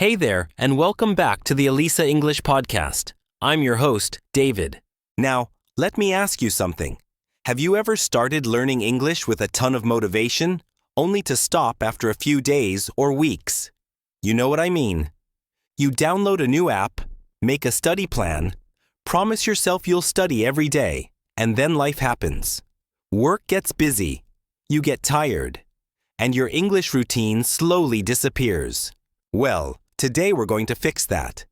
Hey there, and welcome back to the Alisa English Podcast. I'm your host, David. Now, let me ask you something. Have you ever started learning English with a ton of motivation, only to stop after a few days or weeks? You know what I mean. You download a new app, make a study plan, promise yourself you'll study every day, and then life happens. Work gets busy, you get tired, and your English routine slowly disappears. Well, today we're going to fix that.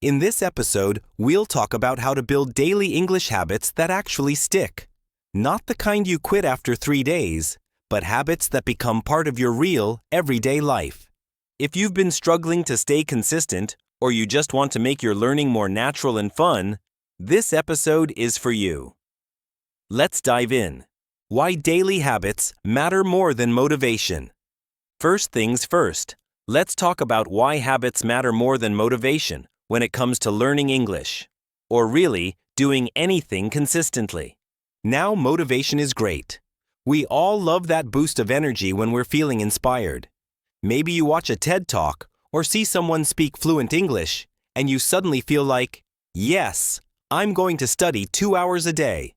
In this episode, we'll talk about how to build daily English habits that actually stick. Not the kind you quit after 3 days, but habits that become part of your real, everyday life. If you've been struggling to stay consistent, or you just want to make your learning more natural and fun, this episode is for you. Let's dive in. Why daily habits matter more than motivation. First things first, let's talk about why habits matter more than motivation when it comes to learning English, or really, doing anything consistently. Now, motivation is great. We all love that boost of energy when we're feeling inspired. Maybe you watch a TED Talk or see someone speak fluent English, and you suddenly feel like, yes, I'm going to study 2 hours a day.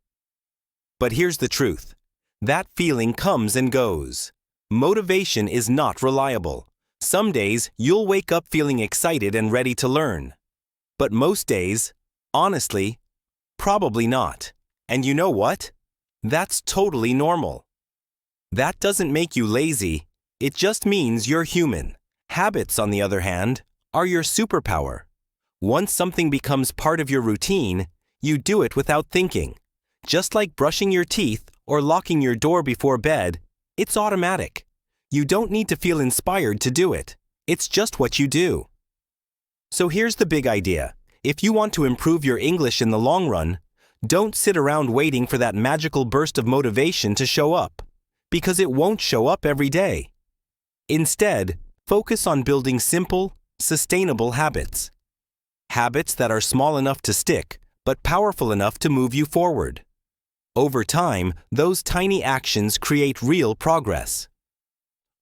But here's the truth. That feeling comes and goes. Motivation is not reliable. Some days, you'll wake up feeling excited and ready to learn. But most days, honestly, probably not. And you know what? That's totally normal. That doesn't make you lazy. It just means you're human. Habits, on the other hand, are your superpower. Once something becomes part of your routine, you do it without thinking. Just like brushing your teeth or locking your door before bed, it's automatic. You don't need to feel inspired to do it. It's just what you do. So here's the big idea. If you want to improve your English in the long run, don't sit around waiting for that magical burst of motivation to show up, because it won't show up every day. Instead, focus on building simple, sustainable habits. Habits that are small enough to stick, but powerful enough to move you forward. Over time, those tiny actions create real progress.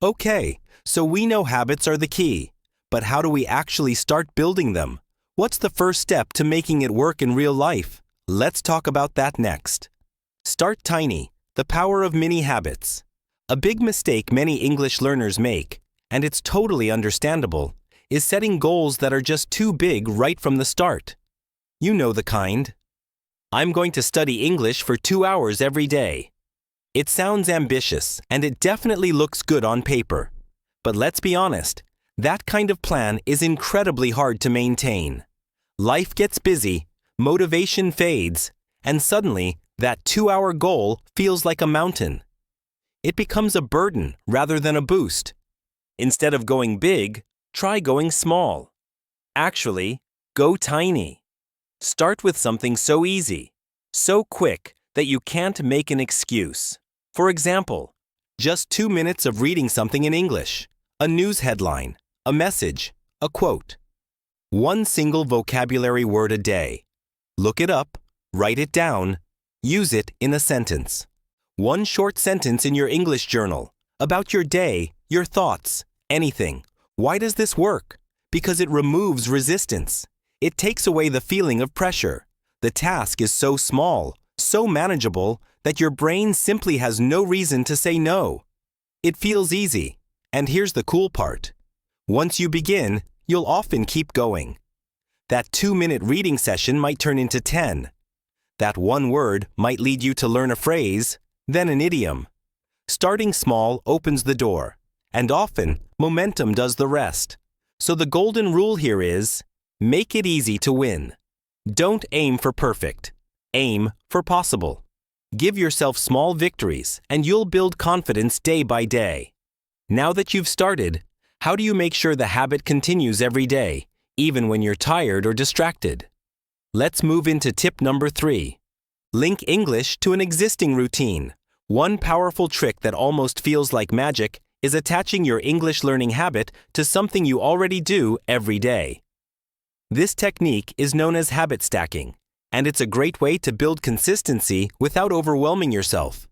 Okay, so we know habits are the key, but how do we actually start building them? What's the first step to making it work in real life? Let's talk about that next. Start tiny, the power of mini habits. A big mistake many English learners make, and it's totally understandable, is setting goals that are just too big right from the start. You know the kind. I'm going to study English for 2 hours every day. It sounds ambitious, and it definitely looks good on paper. But let's be honest, that kind of plan is incredibly hard to maintain. Life gets busy, motivation fades, and suddenly, that 2-hour goal feels like a mountain. It becomes a burden rather than a boost. Instead of going big, try going small. Actually, go tiny. Start with something so easy, so quick that you can't make an excuse. For example, just 2 minutes of reading something in English, a news headline, a message, a quote. One single vocabulary word a day. Look it up, write it down, use it in a sentence. One short sentence in your English journal, about your day, your thoughts, anything. Why does this work? Because it removes resistance. It takes away the feeling of pressure. The task is so small, so manageable, that your brain simply has no reason to say no. It feels easy. And here's the cool part. Once you begin, you'll often keep going. That 2-minute reading session might turn into 10. That one word might lead you to learn a phrase, then an idiom. Starting small opens the door, and often momentum does the rest. So the golden rule here is, make it easy to win. Don't aim for perfect. Aim for possible. Give yourself small victories, and you'll build confidence day by day. Now that you've started, how do you make sure the habit continues every day, even when you're tired or distracted? Let's move into tip number 3. Link English to an existing routine. One powerful trick that almost feels like magic is attaching your English learning habit to something you already do every day. This technique is known as habit stacking, and it's a great way to build consistency without overwhelming yourself.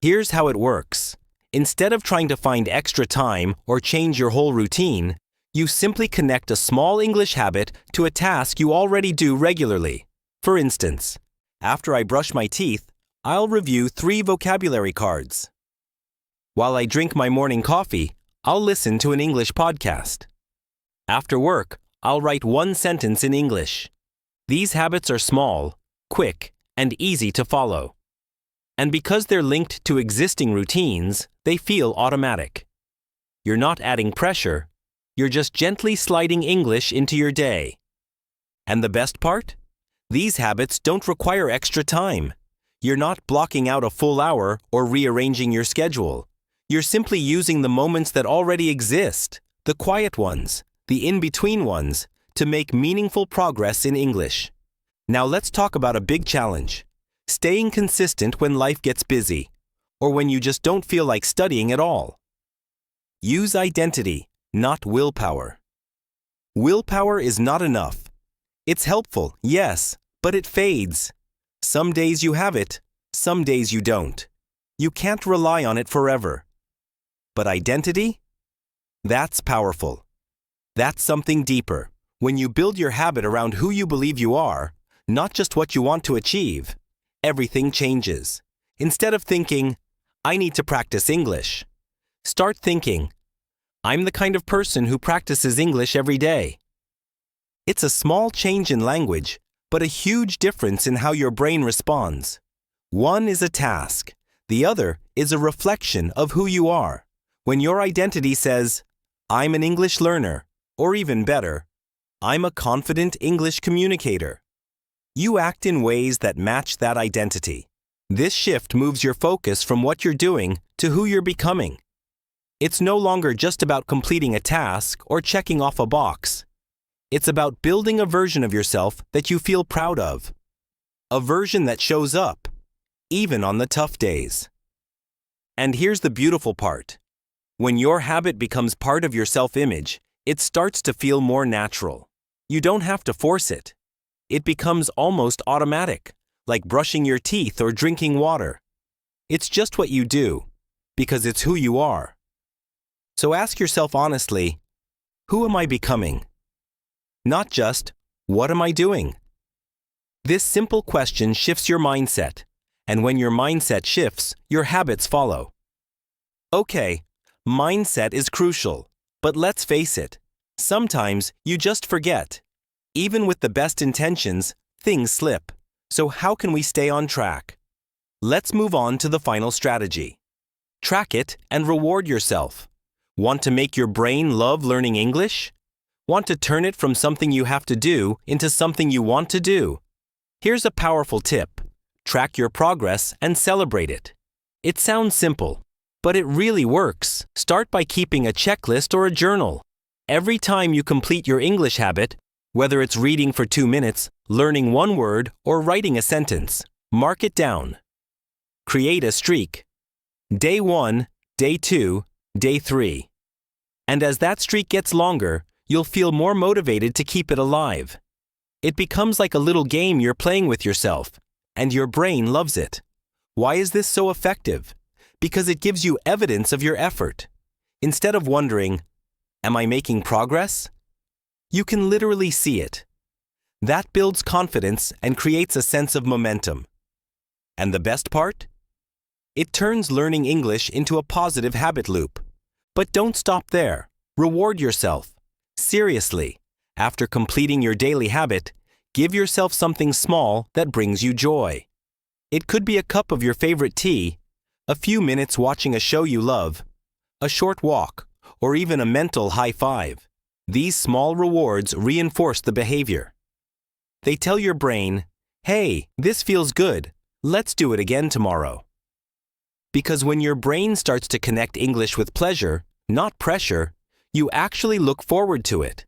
Here's how it works. Instead of trying to find extra time or change your whole routine, You simply connect a small English habit to a task you already do regularly. For instance, after I brush my teeth, I'll review 3 vocabulary cards. While I drink my morning coffee, I'll listen to an English podcast. After work, I'll write 1 sentence in English. These habits are small, quick, and easy to follow. And because they're linked to existing routines, they feel automatic. You're not adding pressure, you're just gently sliding English into your day. And the best part? These habits don't require extra time. You're not blocking out a full hour or rearranging your schedule. You're simply using the moments that already exist, the quiet ones, the in-between ones, to make meaningful progress in English. Now let's talk about a big challenge: staying consistent when life gets busy, or when you just don't feel like studying at all. Use identity, not willpower. Willpower is not enough. It's helpful, yes, but it fades. Some days you have it, some days you don't. You can't rely on it forever. But identity? That's powerful. That's something deeper. When you build your habit around who you believe you are, not just what you want to achieve, everything changes. Instead of thinking, I need to practice English, start thinking, I'm the kind of person who practices English every day. It's a small change in language, but a huge difference in how your brain responds. One is a task. The other is a reflection of who you are. When your identity says, I'm an English learner, or even better, I'm a confident English communicator, you act in ways that match that identity. This shift moves your focus from what you're doing to who you're becoming. It's no longer just about completing a task or checking off a box. It's about building a version of yourself that you feel proud of. A version that shows up, even on the tough days. And here's the beautiful part. When your habit becomes part of your self-image, it starts to feel more natural. You don't have to force it. It becomes almost automatic, like brushing your teeth or drinking water. It's just what you do, because it's who you are. So ask yourself honestly, who am I becoming? Not just, what am I doing? This simple question shifts your mindset, and when your mindset shifts, your habits follow. Okay, mindset is crucial, but let's face it, sometimes you just forget. Even with the best intentions, things slip. So how can we stay on track? Let's move on to the final strategy. Track it and reward yourself. Want to make your brain love learning English? Want to turn it from something you have to do into something you want to do? Here's a powerful tip. Track your progress and celebrate it. It sounds simple, but it really works. Start by keeping a checklist or a journal. Every time you complete your English habit, whether it's reading for 2 minutes, learning 1 word, or writing a sentence, mark it down. Create a streak. Day 1, Day 2, Day 3. And as that streak gets longer, you'll feel more motivated to keep it alive. It becomes like a little game you're playing with yourself, and your brain loves it. Why is this so effective? Because it gives you evidence of your effort. Instead of wondering, am I making progress? You can literally see it. That builds confidence and creates a sense of momentum. And the best part? It turns learning English into a positive habit loop. But don't stop there. Reward yourself. Seriously, after completing your daily habit, give yourself something small that brings you joy. It could be a cup of your favorite tea, a few minutes watching a show you love, a short walk, or even a mental high five. These small rewards reinforce the behavior. They tell your brain, hey, this feels good. Let's do it again tomorrow. Because when your brain starts to connect English with pleasure, not pressure, you actually look forward to it.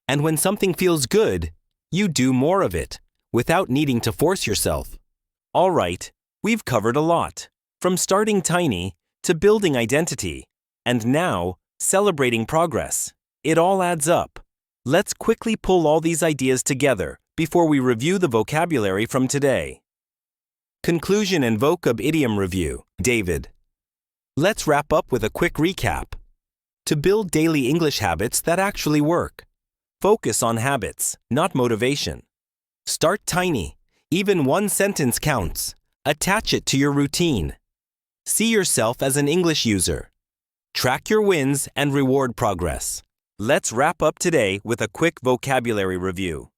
And when something feels good, you do more of it, without needing to force yourself. All right, we've covered a lot, from starting tiny to building identity, and now celebrating progress. It all adds up. Let's quickly pull all these ideas together before we review the vocabulary from today. Conclusion and vocab idiom review, David. Let's wrap up with a quick recap. To build daily English habits that actually work. Focus on habits, not motivation. Start tiny. Even one sentence counts. Attach it to your routine. See yourself as an English user. Track your wins and reward progress. Let's wrap up today with a quick vocabulary review.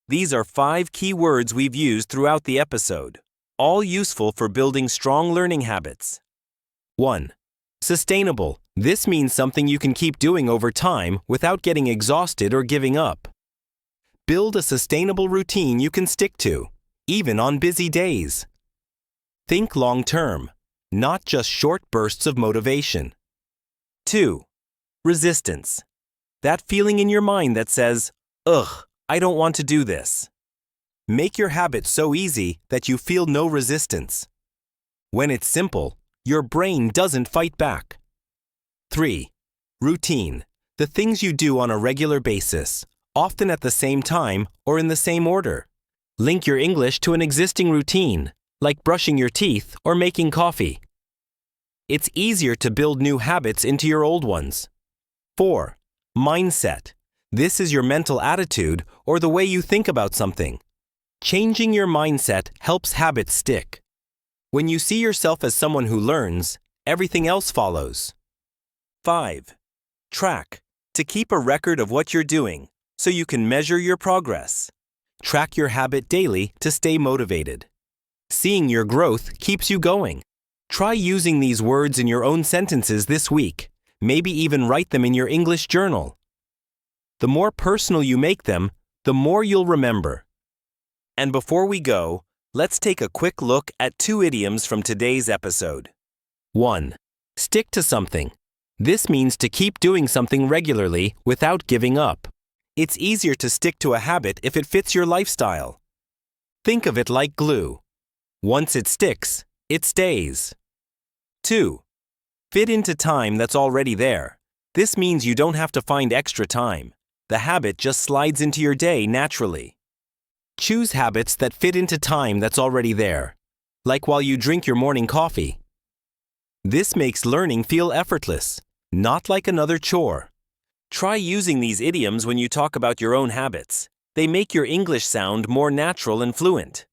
These are 5 key words we've used throughout the episode, all useful for building strong learning habits. 1. Sustainable. This means something you can keep doing over time without getting exhausted or giving up. Build a sustainable routine you can stick to, even on busy days. Think long-term, not just short bursts of motivation. 2. Resistance. That feeling in your mind that says, "Ugh, I don't want to do this." Make your habit so easy that you feel no resistance. When it's simple, your brain doesn't fight back. 3. Routine. The things you do on a regular basis, often at the same time or in the same order. Link your English to an existing routine, like brushing your teeth or making coffee. It's easier to build new habits into your old ones. 4. Mindset. This is your mental attitude or the way you think about something. Changing your mindset helps habits stick. When you see yourself as someone who learns, everything else follows. 5. Track. To keep a record of what you're doing, so you can measure your progress. Track your habit daily to stay motivated. Seeing your growth keeps you going. Try using these words in your own sentences this week. Maybe even write them in your English journal. The more personal you make them, the more you'll remember. And before we go, let's take a quick look at 2 idioms from today's episode. 1. Stick to something. This means to keep doing something regularly without giving up. It's easier to stick to a habit if it fits your lifestyle. Think of it like glue. Once it sticks, it stays. 2. Fit into time that's already there. This means you don't have to find extra time. The habit just slides into your day naturally. Choose habits that fit into time that's already there, like while you drink your morning coffee. This makes learning feel effortless, not like another chore. Try using these idioms when you talk about your own habits. They make your English sound more natural and fluent.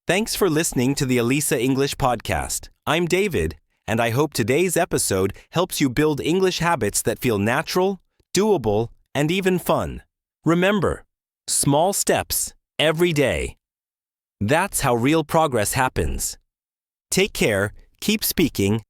Thanks for listening to the Alisa English Podcast. I'm David, and I hope today's episode helps you build English habits that feel natural, doable, and even fun. Remember, small steps every day. That's how real progress happens. Take care, keep speaking,